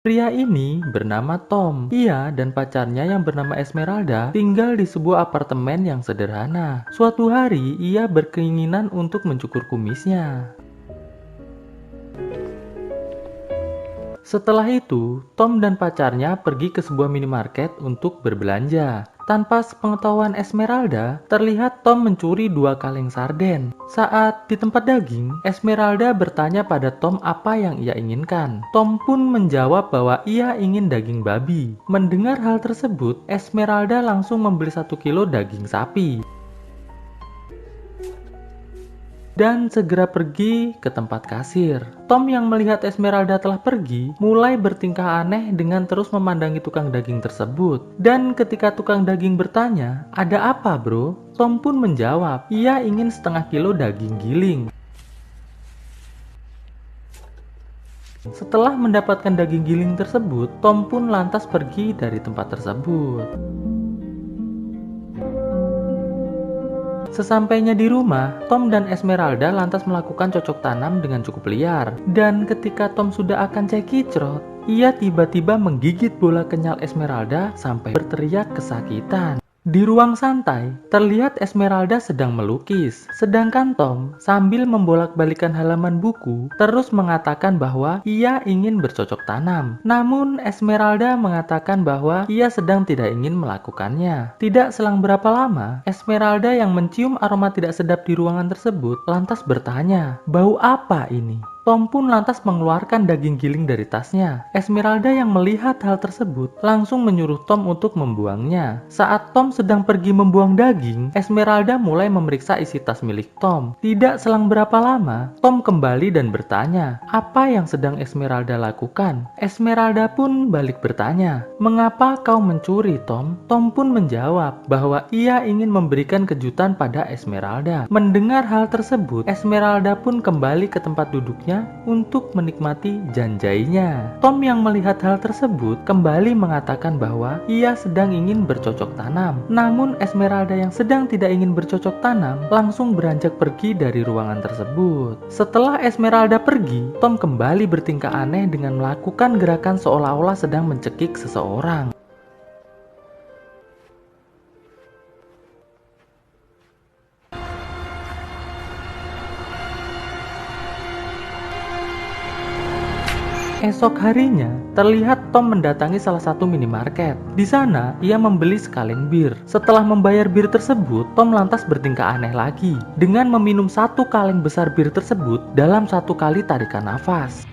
Pria ini bernama Tom. Ia dan pacarnya yang bernama Esmeralda tinggal di sebuah apartemen yang sederhana. Suatu hari, ia berkeinginan untuk mencukur kumisnya. Setelah itu, Tom dan pacarnya pergi ke sebuah minimarket untuk berbelanja. Tanpa sepengetahuan Esmeralda, terlihat Tom mencuri 2 kaleng sarden. Saat di tempat daging, Esmeralda bertanya pada Tom apa yang ia inginkan. Tom pun menjawab bahwa ia ingin daging babi. Mendengar hal tersebut, Esmeralda langsung membeli 1 kilo daging sapi dan segera pergi ke tempat kasir. Tom yang melihat Esmeralda telah pergi, mulai bertingkah aneh dengan terus memandangi tukang daging tersebut. Dan ketika tukang daging bertanya, "Ada apa, bro?" Tom pun menjawab, ia ingin 1/2 kilo daging giling. Setelah mendapatkan daging giling tersebut, Tom pun lantas pergi dari tempat tersebut. Sesampainya di rumah, Tom dan Esmeralda lantas melakukan cocok tanam dengan cukup liar. Dan ketika Tom sudah akan cekicrot, ia tiba-tiba menggigit bola kenyal Esmeralda sampai berteriak kesakitan. Di ruang santai, terlihat Esmeralda sedang melukis. Sedangkan Tom, sambil membolak-balikan halaman buku, terus mengatakan bahwa ia ingin bercocok tanam. Namun, Esmeralda mengatakan bahwa ia sedang tidak ingin melakukannya. Tidak selang berapa lama, Esmeralda yang mencium aroma tidak sedap di ruangan tersebut, lantas bertanya, "Bau apa ini?" Tom pun lantas mengeluarkan daging giling dari tasnya. Esmeralda yang melihat hal tersebut langsung menyuruh Tom untuk membuangnya. Saat Tom sedang pergi membuang daging, Esmeralda mulai memeriksa isi tas milik Tom. Tidak selang berapa lama, Tom kembali dan bertanya, apa yang sedang Esmeralda lakukan? Esmeralda pun balik bertanya, "Mengapa kau mencuri, Tom?" Tom pun menjawab bahwa ia ingin memberikan kejutan pada Esmeralda. Mendengar hal tersebut, Esmeralda pun kembali ke tempat duduknya untuk menikmati janjainya. Tom yang melihat hal tersebut kembali mengatakan bahwa ia sedang ingin bercocok tanam. Namun Esmeralda yang sedang tidak ingin bercocok tanam langsung beranjak pergi dari ruangan tersebut. Setelah Esmeralda pergi, Tom kembali bertingkah aneh dengan melakukan gerakan seolah-olah sedang mencekik seseorang. Esok harinya, terlihat Tom mendatangi salah satu minimarket. Di sana, ia membeli sekaleng bir. Setelah membayar bir tersebut, Tom lantas bertingkah aneh lagi dengan meminum 1 kaleng besar bir tersebut dalam 1 kali tarikan nafas.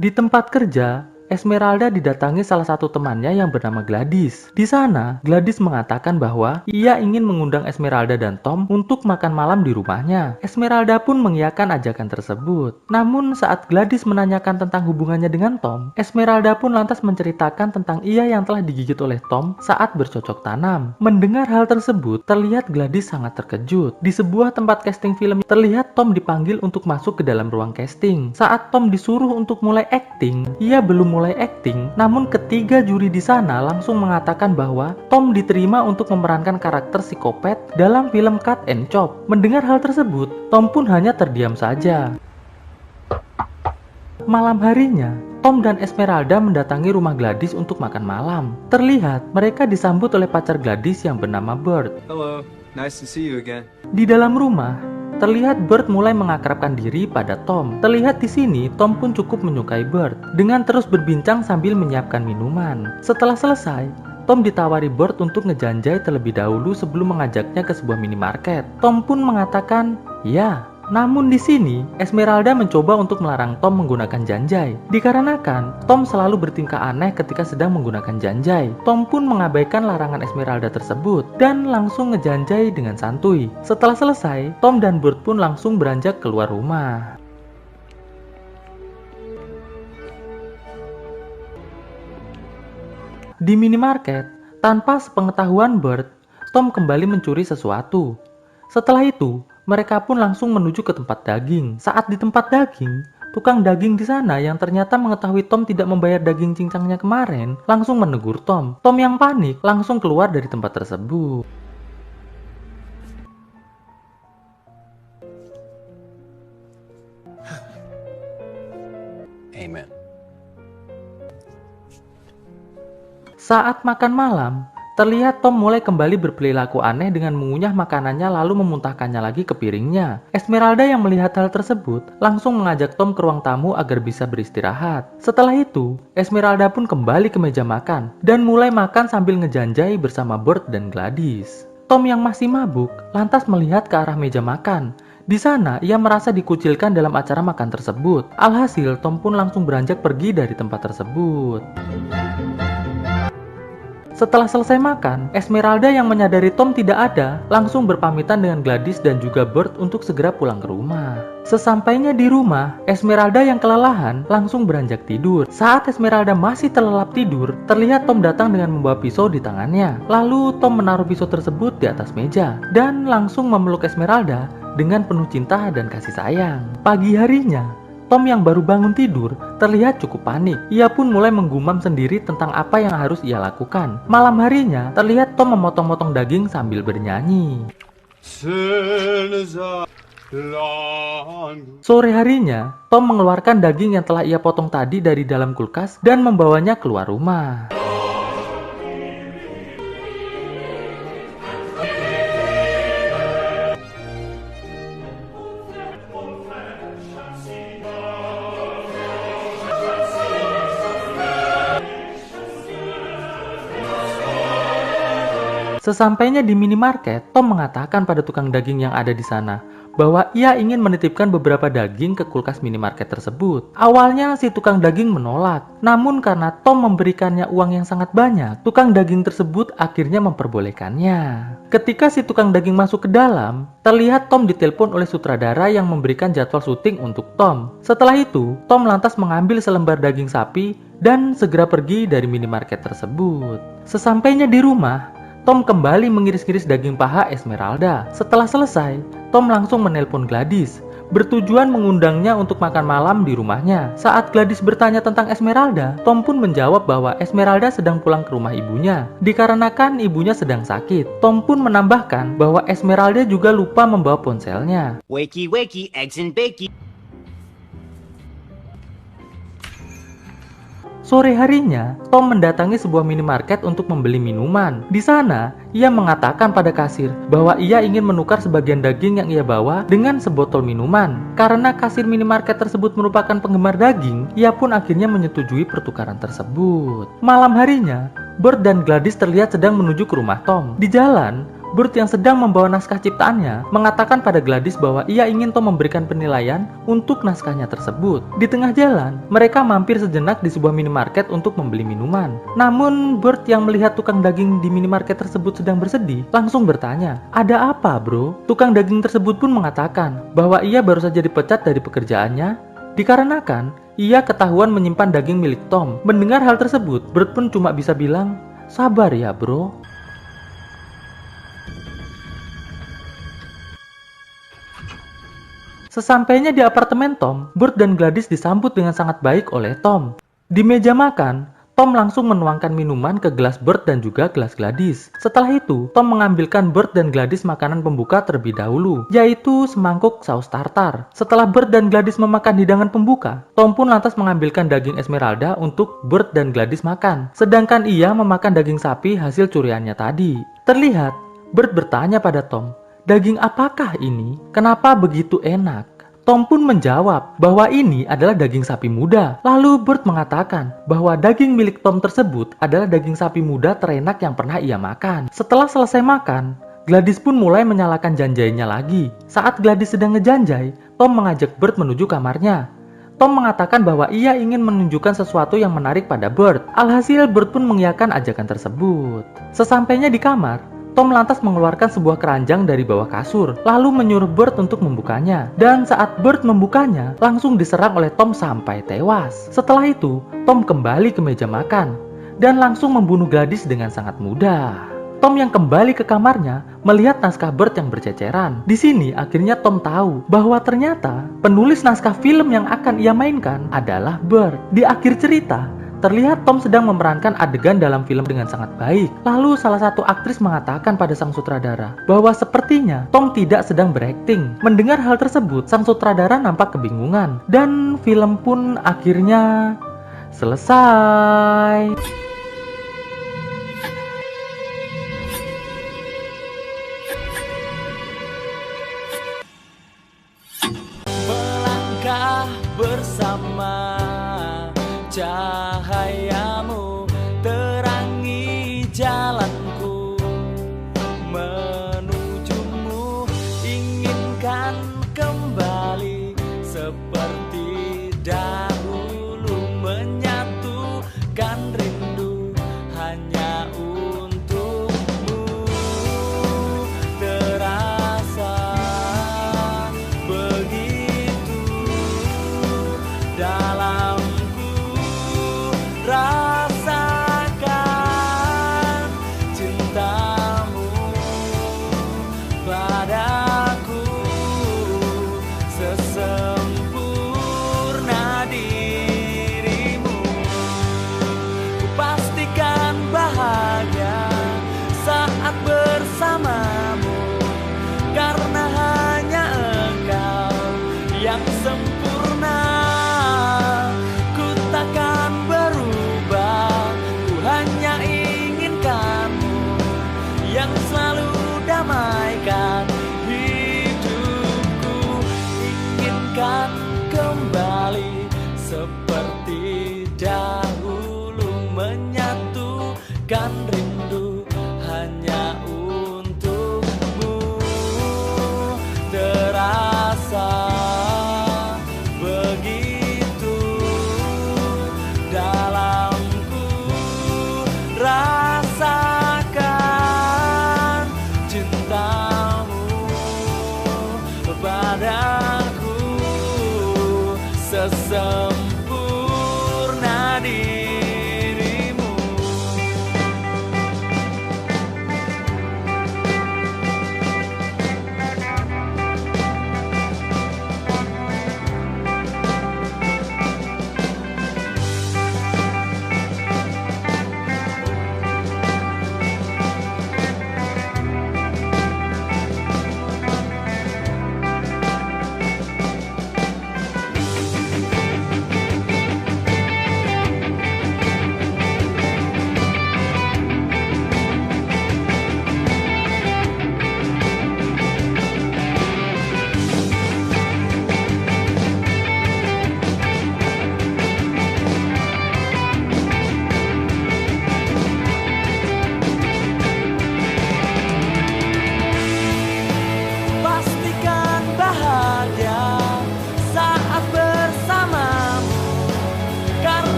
Di tempat kerja, Esmeralda didatangi salah satu temannya yang bernama Gladys. Di sana, Gladys mengatakan bahwa ia ingin mengundang Esmeralda dan Tom untuk makan malam di rumahnya. Esmeralda pun mengiyakan ajakan tersebut. Namun saat Gladys menanyakan tentang hubungannya dengan Tom, Esmeralda pun lantas menceritakan tentang ia yang telah digigit oleh Tom saat bercocok tanam. Mendengar hal tersebut, terlihat Gladys sangat terkejut. Di sebuah tempat casting film, terlihat Tom dipanggil untuk masuk ke dalam ruang casting. Saat Tom disuruh untuk mulai acting, ia belum mulai acting, namun ketiga juri di sana langsung mengatakan bahwa Tom diterima untuk memerankan karakter psikopat dalam film Cut and Chop. Mendengar hal tersebut, Tom pun hanya terdiam saja. Malam harinya, Tom dan Esmeralda mendatangi rumah Gladys untuk makan malam. Terlihat mereka disambut oleh pacar Gladys yang bernama Bert. Hello, nice to see you again. Di dalam rumah, terlihat Bert mulai mengakrabkan diri pada Tom. Terlihat di sini, Tom pun cukup menyukai Bert dengan terus berbincang sambil menyiapkan minuman. Setelah selesai, Tom ditawari Bert untuk ngejanjai terlebih dahulu sebelum mengajaknya ke sebuah minimarket. Tom pun mengatakan, "Ya." Namun di sini, Esmeralda mencoba untuk melarang Tom menggunakan janjai. Dikarenakan, Tom selalu bertingkah aneh ketika sedang menggunakan janjai. Tom pun mengabaikan larangan Esmeralda tersebut dan langsung ngejanjai dengan santuy. Setelah selesai, Tom dan Bert pun langsung beranjak keluar rumah. Di minimarket, tanpa sepengetahuan Bert, Tom kembali mencuri sesuatu. Setelah itu, mereka pun langsung menuju ke tempat daging. Saat di tempat daging, Tukang daging di sana yang ternyata mengetahui Tom tidak membayar daging cincangnya kemarin, langsung menegur Tom. Tom yang panik langsung keluar dari tempat tersebut. Amen. Saat makan malam, terlihat Tom mulai kembali berperilaku aneh dengan mengunyah makanannya lalu memuntahkannya lagi ke piringnya. Esmeralda yang melihat hal tersebut langsung mengajak Tom ke ruang tamu agar bisa beristirahat. Setelah itu, Esmeralda pun kembali ke meja makan dan mulai makan sambil ngejanjai bersama Bert dan Gladys. Tom yang masih mabuk lantas melihat ke arah meja makan. Di sana, ia merasa dikucilkan dalam acara makan tersebut. Alhasil, Tom pun langsung beranjak pergi dari tempat tersebut. Setelah selesai makan, Esmeralda yang menyadari Tom tidak ada, langsung berpamitan dengan Gladys dan juga Bert untuk segera pulang ke rumah. Sesampainya di rumah, Esmeralda yang kelelahan langsung beranjak tidur. Saat Esmeralda masih terlelap tidur, terlihat Tom datang dengan membawa pisau di tangannya. Lalu Tom menaruh pisau tersebut di atas meja dan langsung memeluk Esmeralda dengan penuh cinta dan kasih sayang. Pagi harinya, Tom yang baru bangun tidur terlihat cukup panik. Ia pun mulai menggumam sendiri tentang apa yang harus ia lakukan. Malam harinya, terlihat Tom memotong-motong daging sambil bernyanyi. Sore harinya, Tom mengeluarkan daging yang telah ia potong tadi dari dalam kulkas dan membawanya keluar rumah. Sesampainya di minimarket, Tom mengatakan pada tukang daging yang ada di sana bahwa ia ingin menitipkan beberapa daging ke kulkas minimarket tersebut. Awalnya si tukang daging menolak, namun karena Tom memberikannya uang yang sangat banyak, tukang daging tersebut akhirnya memperbolehkannya. Ketika si tukang daging masuk ke dalam, terlihat Tom ditelepon oleh sutradara yang memberikan jadwal syuting untuk Tom. Setelah itu, Tom lantas mengambil selembar daging sapi dan segera pergi dari minimarket tersebut. Sesampainya di rumah, Tom kembali mengiris-iris daging paha Esmeralda. Setelah selesai, Tom langsung menelpon Gladys, bertujuan mengundangnya untuk makan malam di rumahnya. Saat Gladys bertanya tentang Esmeralda, Tom pun menjawab bahwa Esmeralda sedang pulang ke rumah ibunya, dikarenakan ibunya sedang sakit. Tom pun menambahkan bahwa Esmeralda juga lupa membawa ponselnya. Wakey, wakey, eggs and bakey. Sore harinya, Tom mendatangi sebuah minimarket untuk membeli minuman. Di sana, ia mengatakan pada kasir bahwa ia ingin menukar sebagian daging yang ia bawa dengan sebotol minuman. Karena kasir minimarket tersebut merupakan penggemar daging, ia pun akhirnya menyetujui pertukaran tersebut. Malam harinya, Bert dan Gladys terlihat sedang menuju ke rumah Tom. Di jalan, Bert yang sedang membawa naskah ciptaannya mengatakan pada Gladys bahwa ia ingin Tom memberikan penilaian untuk naskahnya tersebut. Di tengah jalan, mereka mampir sejenak di sebuah minimarket untuk membeli minuman. Namun, Bert yang melihat tukang daging di minimarket tersebut sedang bersedih, langsung bertanya, "Ada apa, bro?" Tukang daging tersebut pun mengatakan bahwa ia baru saja dipecat dari pekerjaannya dikarenakan ia ketahuan menyimpan daging milik Tom. Mendengar hal tersebut, Bert pun cuma bisa bilang, "Sabar ya, bro." Sesampainya di apartemen Tom, Bert dan Gladys disambut dengan sangat baik oleh Tom. Di meja makan, Tom langsung menuangkan minuman ke gelas Bert dan juga gelas Gladys. Setelah itu, Tom mengambilkan Bert dan Gladys makanan pembuka terlebih dahulu, yaitu semangkuk saus tartar. Setelah Bert dan Gladys memakan hidangan pembuka, Tom pun lantas mengambilkan daging Esmeralda untuk Bert dan Gladys makan. Sedangkan ia memakan daging sapi hasil curiannya tadi. Terlihat, Bert bertanya pada Tom, "Daging apakah ini? Kenapa begitu enak?" Tom pun menjawab bahwa ini adalah daging sapi muda. Lalu Bert mengatakan bahwa daging milik Tom tersebut adalah daging sapi muda terenak yang pernah ia makan. Setelah selesai makan, Gladys pun mulai menyalakan janjainya lagi. Saat Gladys sedang ngejanjai, Tom mengajak Bert menuju kamarnya. Tom mengatakan bahwa ia ingin menunjukkan sesuatu yang menarik pada Bert. Alhasil Bert pun mengiyakan ajakan tersebut. Sesampainya di kamar, Tom lantas mengeluarkan sebuah keranjang dari bawah kasur, lalu menyuruh Bert untuk membukanya. Dan saat Bert membukanya, langsung diserang oleh Tom sampai tewas. Setelah itu, Tom kembali ke meja makan dan langsung membunuh Gladys dengan sangat mudah. Tom yang kembali ke kamarnya melihat naskah Bird yang berceceran. Di sini akhirnya Tom tahu bahwa ternyata penulis naskah film yang akan ia mainkan adalah Bird. Di akhir cerita, terlihat Tom sedang memerankan adegan dalam film dengan sangat baik. Lalu salah satu aktris mengatakan pada sang sutradara bahwa sepertinya Tom tidak sedang berakting. Mendengar hal tersebut, sang sutradara nampak kebingungan dan film pun akhirnya selesai. Melangkah bersama cahaya